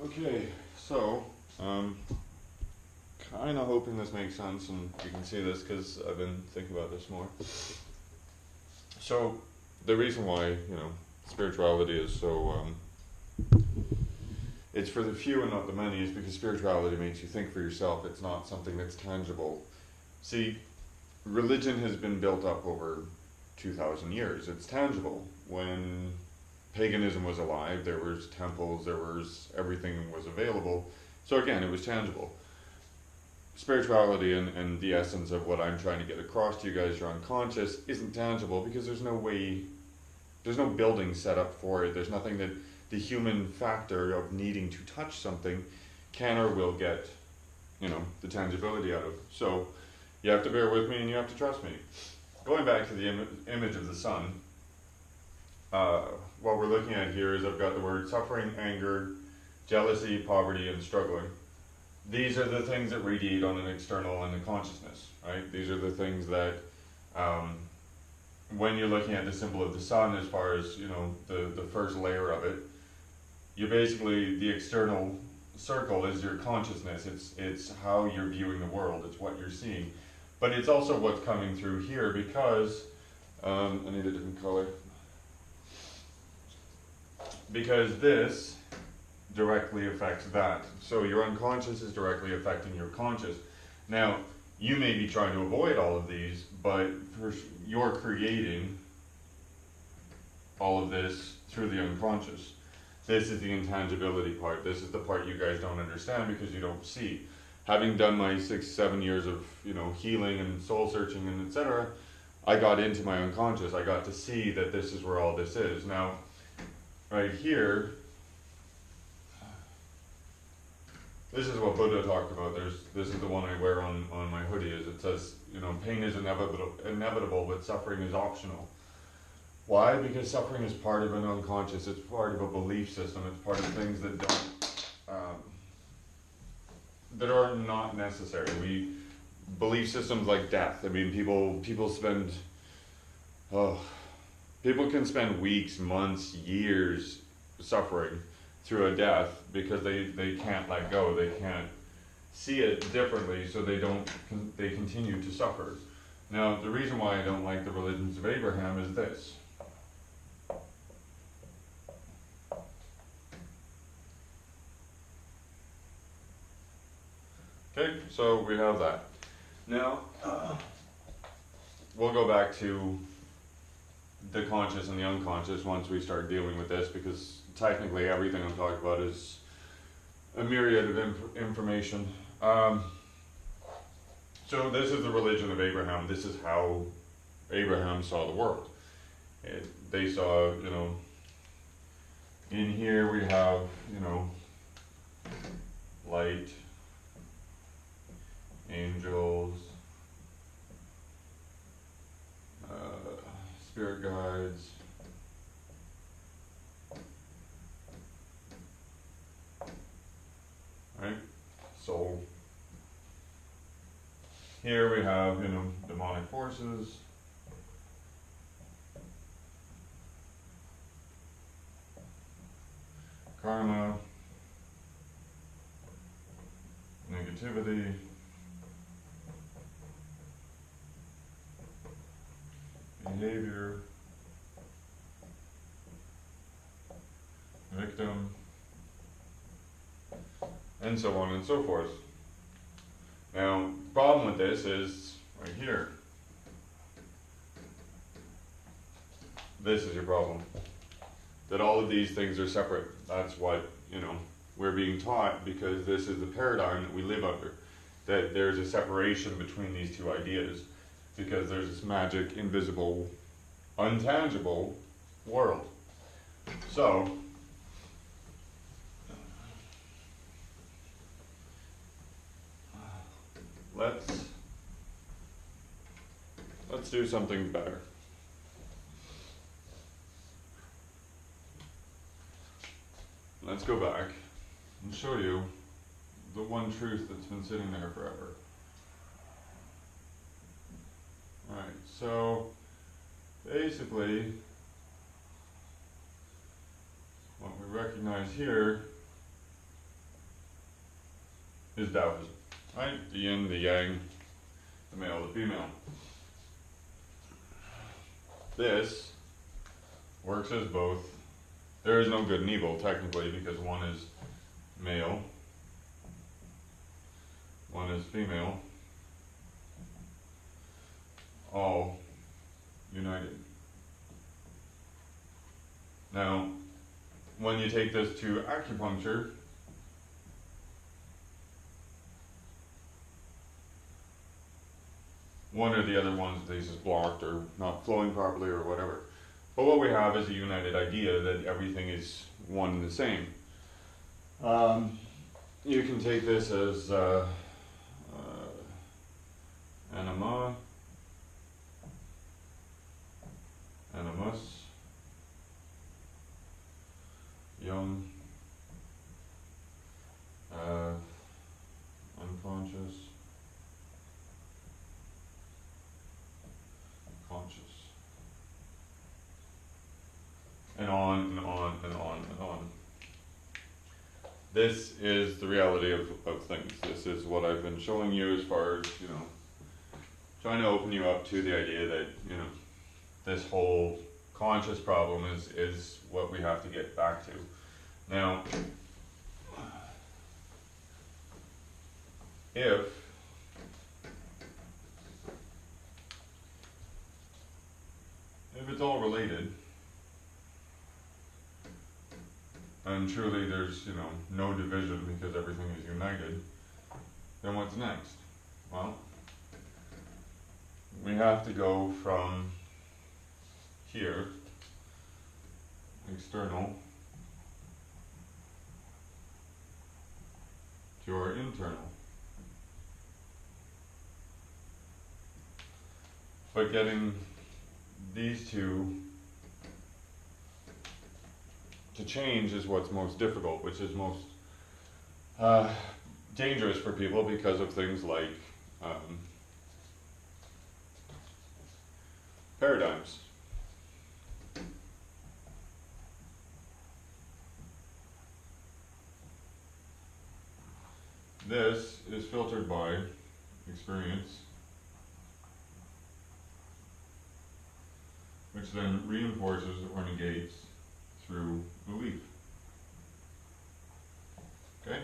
Okay, so kind of hoping this makes sense and you can see this because I've been thinking about this more. So the reason why spirituality is so it's for the few and not the many is because spirituality makes you think for yourself. It's not something that's tangible. See, religion has been built up over 2,000 years. It's tangible. When paganism was alive, there was temples, there was everything was available. So again, it was tangible. Spirituality and the essence of what I'm trying to get across to you guys, your unconscious, isn't tangible because there's no way, there's no building set up for it. There's nothing that the human factor of needing to touch something can or will get, the tangibility out of. So you have to bear with me and you have to trust me. Going back to the image of the sun, what we're looking at here is I've got the word suffering, anger, jealousy, poverty, and struggling. These are the things that radiate on an external and a consciousness, right? These are the things that, when you're looking at the symbol of the sun, as far as, the first layer of it, you're basically, the external circle is your consciousness. It's how you're viewing the world. It's what you're seeing. But it's also what's coming through here because, I need a different color. Because this directly affects that. So your unconscious is directly affecting your conscious. Now, you may be trying to avoid all of these, but you're creating all of this through the unconscious. This is the intangibility part. This is the part you guys don't understand because you don't see. Having done my 6-7 years of healing and soul searching and etc., I got into my unconscious. I got to see that this is where all this is. Now, right here, this is what Buddha talked about. This is the one I wear on my hoodie. It says, pain is inevitable, but suffering is optional. Why? Because suffering is part of an unconscious. It's part of a belief system. It's part of things that don't, that are not necessary. Belief systems like death. I mean, people can spend weeks, months, years suffering through a death because they can't let go. They can't see it differently, so they continue to suffer. Now, the reason why I don't like the religions of Abraham is this. Okay, so we have that. Now, we'll go back to the conscious and the unconscious once we start dealing with this, because technically everything I'm talking about is a myriad of information. So this is the religion of Abraham. This is how Abraham saw the world. They saw, in here we have, light, angels, spirit guides, right? Soul. Here we have, demonic forces. Karma. Negativity. Behavior. Victim. And so on and so forth. Now, the problem with this is right here. This is your problem. That all of these things are separate. That's what, we're being taught because this is the paradigm that we live under. That there's a separation between these two ideas because there's this magic, invisible, untangible world. So, let's do something better. Let's go back and show you the one truth that's been sitting there forever. Alright, so basically what we recognize here is Taoism, right? The yin, the yang, the male, the female. This works as both. There is no good and evil, technically, because one is male, one is female, all united. Now, when you take this to acupuncture, one or the other one of these is blocked or not flowing properly or whatever. But what we have is a united idea that everything is one and the same. You can take this as anima, animus, young, unconscious, conscious, and on and on and on and on. This is the reality of things. This is what I've been showing you as far as, trying to open you up to the idea that, this whole conscious problem is what we have to get back to. Now, if it's all related, and truly there's, no division because everything is united, then what's next? Well, we have to go from here, external, to our internal. But getting these two to change is what's most difficult, which is most dangerous for people because of things like paradigms. This is filtered by experience, which then reinforces or negates through belief. Okay?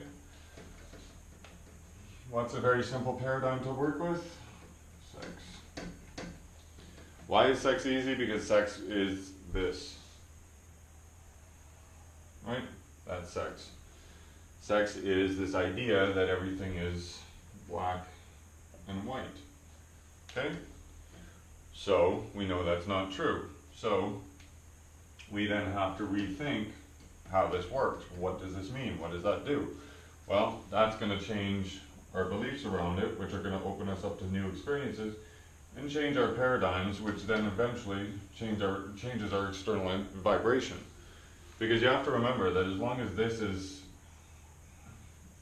What's a very simple paradigm to work with? Sex. Why is sex easy? Because sex is this. Right? That's sex. Sex is this idea that everything is black and white. Okay? So, we know that's not true. So, we then have to rethink how this works. What does this mean? What does that do? Well, that's going to change our beliefs around it, which are going to open us up to new experiences, and change our paradigms, which then eventually changes our external vibration. Because you have to remember that as long as this is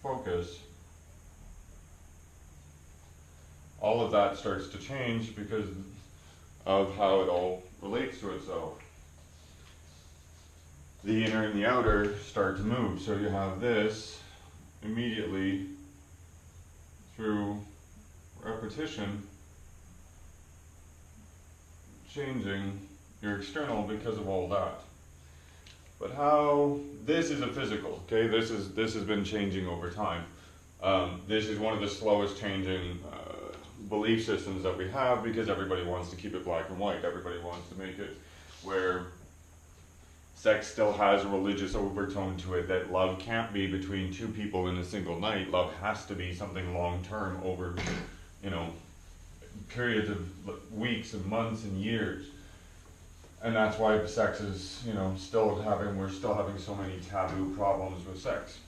focus, all of that starts to change because of how it all relates to itself. The inner and the outer start to move. So you have this immediately through repetition changing your external because of all that. But how this is a physical, okay? This has been changing over time. This is one of the slowest changing belief systems that we have because everybody wants to keep it black and white. Everybody wants to make it where sex still has a religious overtone to it, that love can't be between two people in a single night. Love has to be something long term over, periods of weeks and months and years. And that's why sex is, we're still having so many taboo problems with sex.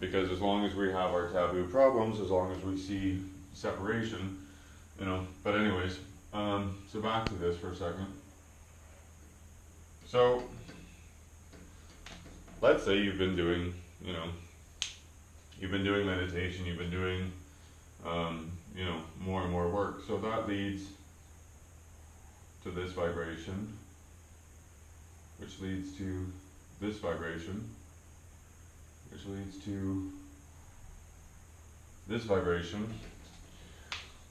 Because as long as we have our taboo problems, as long as we see separation, but anyways, so back to this for a second. So, let's say you've been doing, meditation, you've been doing, more and more work. So that leads to this vibration, which leads to this vibration, which leads to this vibration,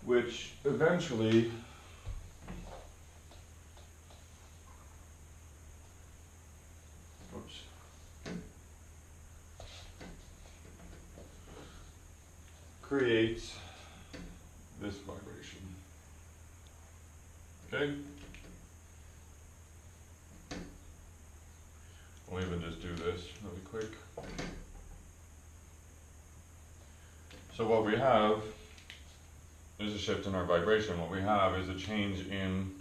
which eventually creates this vibration. Okay? We'll even just do this really quick. So what we have is a shift in our vibration. What we have is a change in,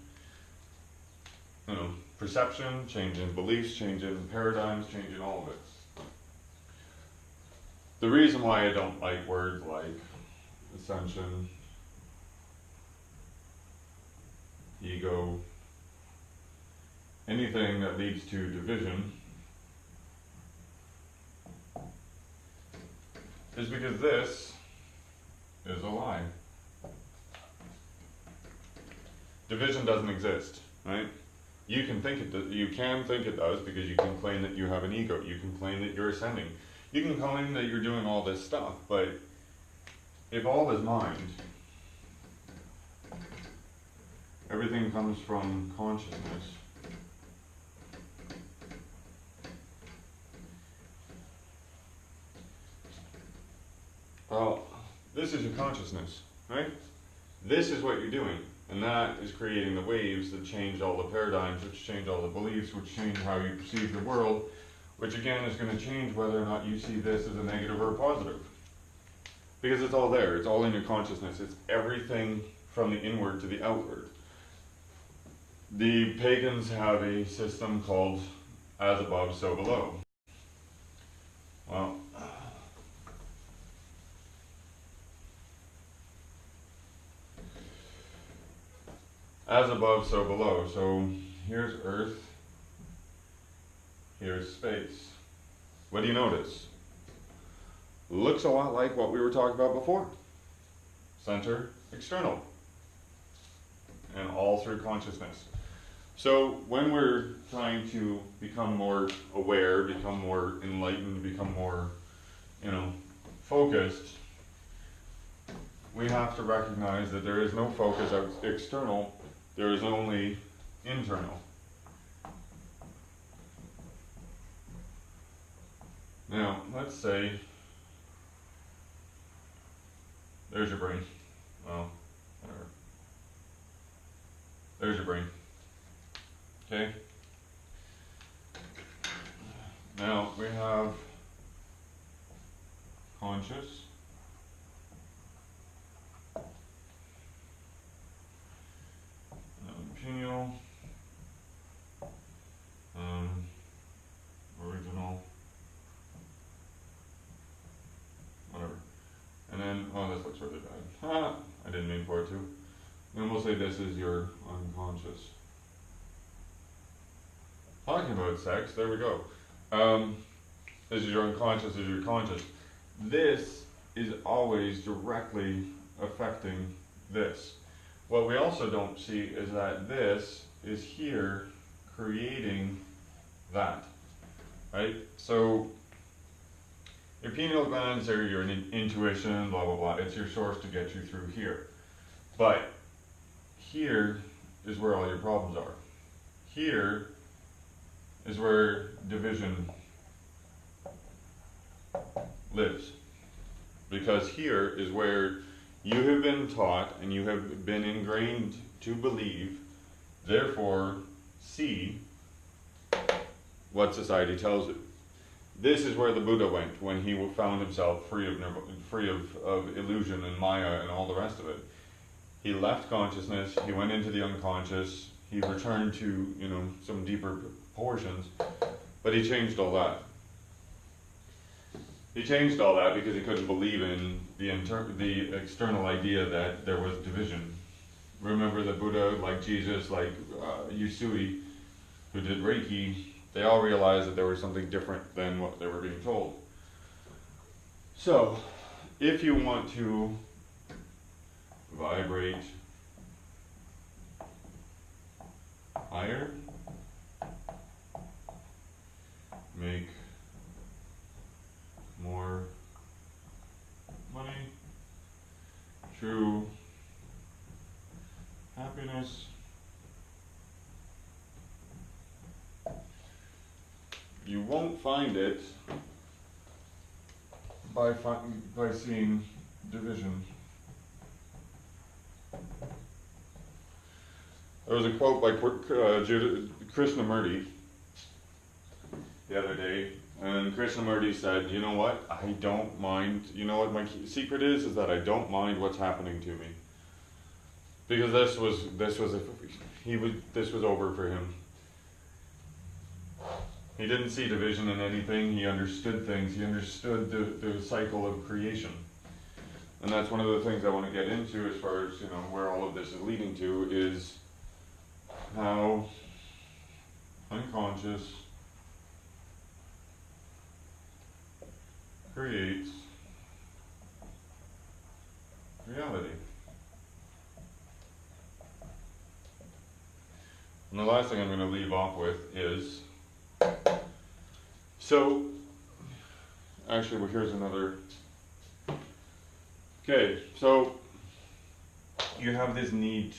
perception, change in beliefs, change in paradigms, change in all of it. The reason why I don't like words like ascension, ego, anything that leads to division, is because this is a lie. Division doesn't exist, right? You can think it does because you can claim that you have an ego. You can claim that you're ascending. You can claim that you're doing all this stuff, but if all is mind, everything comes from consciousness. Well, this is your consciousness, right? This is what you're doing, and that is creating the waves that change all the paradigms, which change all the beliefs, which change how you perceive the world, which again is going to change whether or not you see this as a negative or a positive. Because it's all there, it's all in your consciousness, it's everything from the inward to the outward. The pagans have a system called as above, so below. Well, as above, so below. So here's Earth, here's space. What do you notice? Looks a lot like what we were talking about before. Center, external. And all through consciousness. So when we're trying to become more aware, become more enlightened, become more, focused, we have to recognize that there is no focus external, there is only internal. Now, let's say, there's your brain. Well, whatever. There's your brain. Okay? Now, we have conscious, pineal, original, whatever. And then, oh, this looks really bad. I didn't mean for it to. Then we'll say this is your unconscious. Talking about sex, there we go. This is your unconscious, this is your conscious. This is always directly affecting this. What we also don't see is that this is here creating that, right? So your pineal glands are your intuition, blah, blah, blah. It's your source to get you through here. But here is where all your problems are. Here is where division lives. Because here is where you have been taught and you have been ingrained to believe, therefore see what society tells you. This is where the Buddha went when he found himself free of illusion and Maya and all the rest of it. He left consciousness, he went into the unconscious, he returned to, some deeper portions, but he changed all that. He changed all that because he couldn't believe in the external idea that there was division. Remember the Buddha, like Jesus, like Yusui, who did Reiki, they all realized that there was something different than what they were being told. So, if you want to vibrate higher, make more money, true happiness, you won't find it by seeing division. There was a quote by Krishnamurti the other day, and Krishnamurti said, you know what, I don't mind, you know what my secret is that I don't mind what's happening to me. Because this was over for him. He didn't see division in anything, he understood things, he understood the cycle of creation. And that's one of the things I want to get into as far as, you know, where all of this is leading to, is how unconscious creates reality. And the last thing I'm going to leave off with is, so, actually, well, here's another. Okay, so you have this need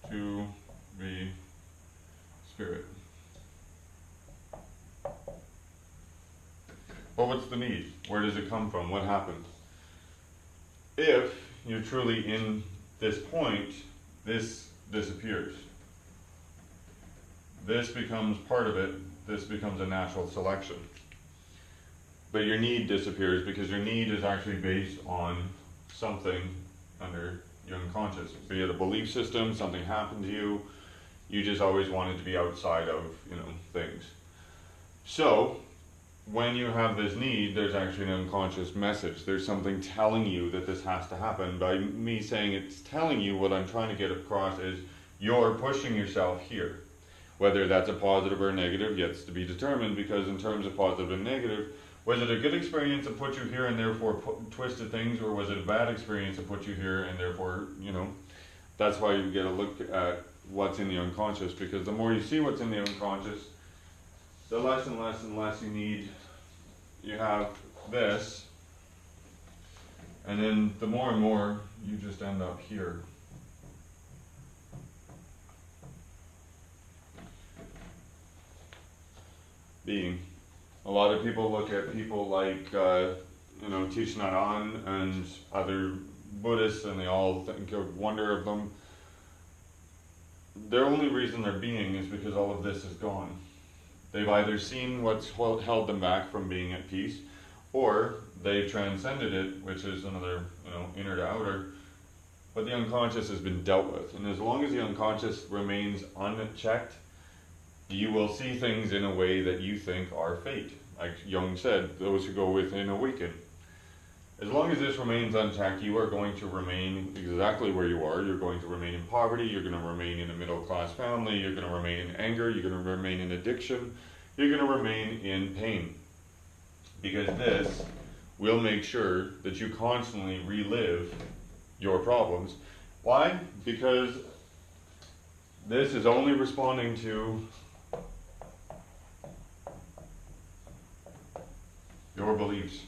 to be spirit. Well, what's the need? Where does it come from? What happened? If you're truly in this point, this disappears. This becomes part of it. This becomes a natural selection. But your need disappears because your need is actually based on something under your unconscious. Be it a belief system, something happened to you, you just always wanted to be outside of, you know, things. So, when you have this need, there's actually an unconscious message. There's something telling you that this has to happen. By me saying it's telling you, what I'm trying to get across is you're pushing yourself here. Whether that's a positive or a negative, yet to be determined, because in terms of positive and negative, was it a good experience that put you here and therefore twisted things, or was it a bad experience that put you here and therefore, you know, that's why you get a look at what's in the unconscious, because the more you see what's in the unconscious, the less and less and less you have this, and then the more and more you just end up here. Being. A lot of people look at people like, you know, Thich Nhat Hanh and other Buddhists, and they all think of wonder of them. Their only reason they're being is because all of this is gone. They've either seen what's held them back from being at peace, or they've transcended it, which is another, you know, inner to outer. But the unconscious has been dealt with, and as long as the unconscious remains unchecked, you will see things in a way that you think are fate. Like Jung said, those who go within awaken. As long as this remains unchecked, you are going to remain exactly where you are. You're going to remain in poverty, you're going to remain in a middle-class family, you're going to remain in anger, you're going to remain in addiction, you're going to remain in pain. Because this will make sure that you constantly relive your problems. Why? Because this is only responding to your beliefs.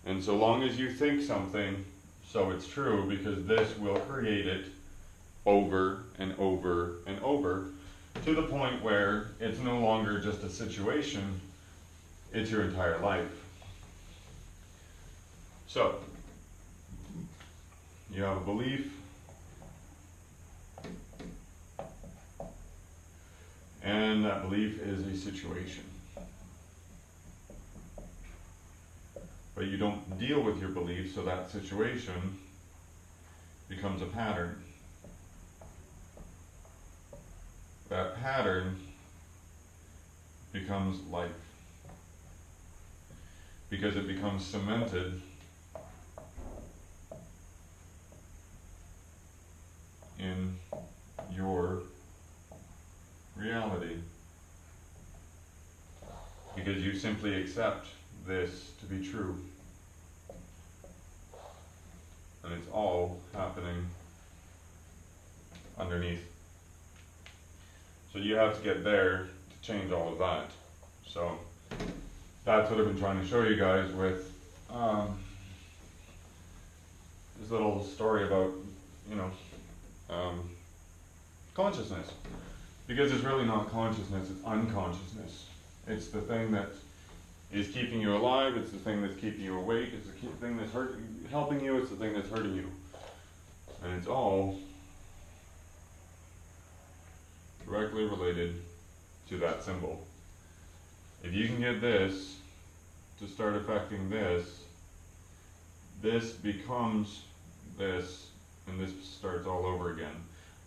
And so long as you think something, so it's true, because this will create it over and over and over, to the point where it's no longer just a situation, it's your entire life. So, you have a belief, and that belief is a situation. But you don't deal with your beliefs, so that situation becomes a pattern. That pattern becomes life, because it becomes cemented in your reality, because you simply accept this to be true. And it's all happening underneath. So you have to get there to change all of that. So that's what I've been trying to show you guys with this little story about, you know, consciousness. Because it's really not consciousness, it's unconsciousness. It's the thing that is keeping you alive, it's the thing that's keeping you awake, it's the thing that's helping you, it's the thing that's hurting you. And it's all directly related to that symbol. If you can get this to start affecting this, this becomes this, and this starts all over again.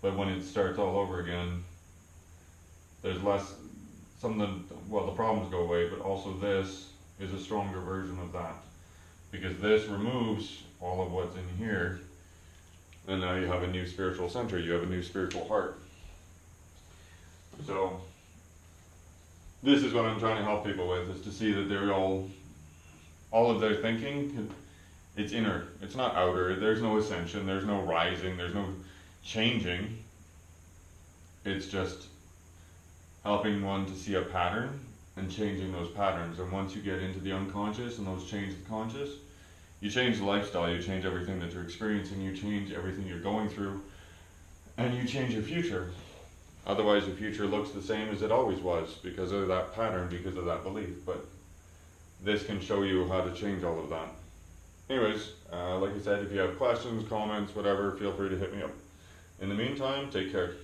But when it starts all over again, there's less, the problems go away, but also this is a stronger version of that. Because this removes all of what's in here, and now you have a new spiritual center, you have a new spiritual heart. So, this is what I'm trying to help people with, is to see that they're all of their thinking, it's inner, it's not outer, there's no ascension, there's no rising, there's no changing. It's just helping one to see a pattern and changing those patterns. And once you get into the unconscious and those change the conscious, you change the lifestyle, you change everything that you're experiencing, you change everything you're going through, and you change your future. Otherwise, your future looks the same as it always was because of that pattern, because of that belief. But this can show you how to change all of that. Anyways, like I said, if you have questions, comments, whatever, feel free to hit me up. In the meantime, take care.